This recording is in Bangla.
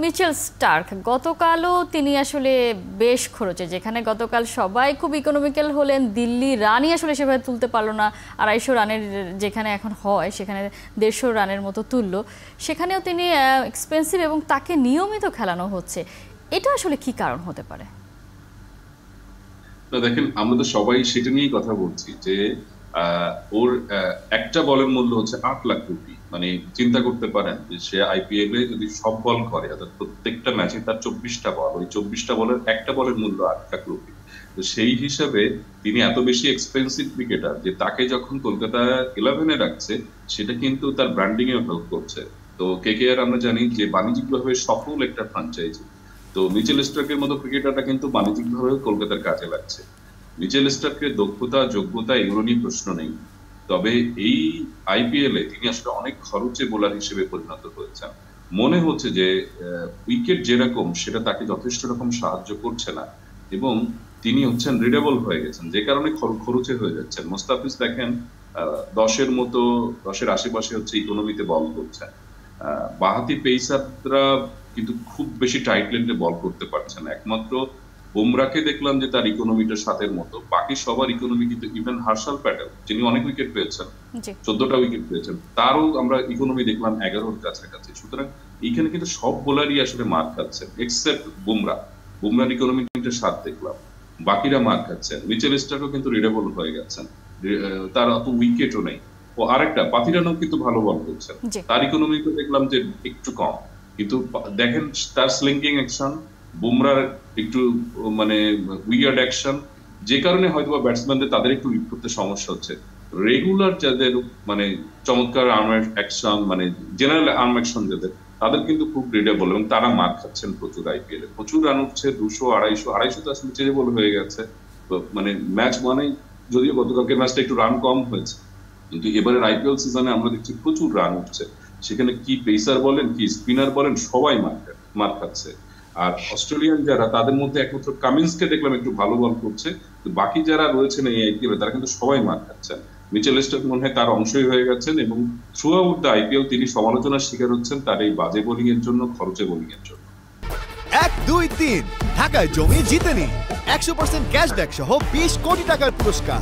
মিচেল স্টার্ক গতকালও তিনি আসলে বেশ খরচে, যেখানে গতকাল সবাই খুব ইকোনমিক্যাল হলেন, দিল্লি রানই আসলে সেভাবে তুলতে পারলো না, 250 রানের যেখানে এখন হয় সেখানে 150 রানের মতো তুললো, সেখানেও তিনি এক্সপেন্সিভ এবং তাকে নিয়মিত খেলানো হচ্ছে। এটা আসলে কি কারণ হতে পারে? দেখেন, আমরা তো সবাই সেটা নিয়েই কথা বলছি যে ওর একটা বলের মূল্য হচ্ছে 8 লাখ কোটি। মানে চিন্তা করতে পারেন যে সে আইপিএল এ যদি সব বল করে, অর্থাৎ প্রত্যেকটা ম্যাচে তার 24টা বল, ওই 24টা বলের একটা বলের মূল্য 8 লাখ কোটি। তো সেই হিসাবে তিনি এত বেশি এক্সপেন্সিভ ক্রিকেটার যে তাকে যখন কলকাতা 11-এ রাখছে, সেটা কিন্তু তার ব্র্যান্ডিং এও হেল্প করছে। তো কেকেআর আমরা জানি যে বাণিজ্যিকভাবে সফল একটা ফ্র্যাঞ্চাইজি। তো মিচেল স্টার্কের মতো ক্রিকেটাররা কিন্তু বাণিজ্যিকভাবে কলকাতার কাজে লাগছে। মিচেল স্টার্কের দক্ষতা, যোগ্যতা এগুলো নিয়ে প্রশ্ন নেই, তবে এই আইপিএল এ তিনি আসলে অনেক খরচে বোলার হিসেবে পরিণত হয়েছেন। মনে হচ্ছে যে উইকেট যেরকম সেটা তাকে যথেষ্ট রকম সাহায্য করছে না, এবং তিনি হচ্ছেন রিডেবল হয়ে গেছেন, যে কারণে খরচে হয়ে যাচ্ছেন। মোস্তাফিজ দেখেন 10-এর আশেপাশে হচ্ছে ইকোনমিতে বল করছেন। বাঁহাতি পেসাররা কিন্তু খুব বেশি টাইট লেন্থে বল করতে পারছে না। একমাত্র বুমরাকে দেখলাম যে তার ইকোনমিটা 7-এর মতো, বাকি সবার ইকোনমি কিন্তু, ইভেন হার্শাল প্যাটেল যিনি অনেক উইকেট পেয়েছেন, 14টা উইকেট পেয়েছেন, তারও আমরা ইকোনমি দেখলাম 11-র কাছাকাছি। সুতরাং এইখানে কিন্তু সব বোলারই আসলে মার খাচ্ছেন এক্সেপ্ট বুমরা। বুমরার ইকোনমি কিন্তু 7 দেখলাম, বাকিরা মার খাচ্ছেন। মিচেল স্টার্কও কিন্তু রিডেবল হয়ে গেছেন, তার অত উইকেটও নেই। ও আরেকটা পাতিরানও কিন্তু ভালো বল করছেন, তার ইকোনমি তো দেখলাম যে একটু কম, কিন্তু দেখেন তার স্লিঙ্কিং অ্যাকশন, বুমরার একটু মানে উইয়ার্ড অ্যাকশন, যে কারণে হয়তো ব্যাটসম্যানদের তাদের একটু লিড করতে সমস্যা হচ্ছে। রেগুলার যাদের মানে চমৎকার আর্ম অ্যাকশন, মানে জেনারেল আর্ম অ্যাকশন যাদের, তাদের কিন্তু খুব রিডেবল, এবং তারা মার খাচ্ছেন প্রচুর। আইপিএল এ প্রচুর রান উঠছে, 200, 250 তো আসলে চেজেবল হয়ে গেছে। মানে ম্যাচ মানেই, যদিও গতকালকে ম্যাচটা একটু রান কম হয়েছে, কিন্তু এবারের আইপিএল সিজনে আমরা দেখছি প্রচুর রান উঠছে। সেখানে কি পেসার বলেন, কি স্পিনার বলেন, সবাই মার খাচ্ছে। আর অস্ট্রেলিয়ান যারা, তাদের মধ্যে একমাত্র কামিন্সকে দেখলাম একটু ভালো বল করছে, বাকি যারা রয়েছেন এই আইপিএল তারা কিন্তু সবাই মার খাচ্ছেন। মিচেল স্টার্ক মনে হয় তার অংশই হয়ে গেছেন, এবং থ্রু আউট দ্য আইপিএল তিনি সমালোচনার শিকার হচ্ছেন তার এই বাজে বোলিং এর জন্য, খরচে বোলিং এর জন্য। 1, 2, 3 ঢাকায় জমি জিতে নিন 100% ক্যাশব্যাক সহ 20 কোটি টাকার পুরস্কার।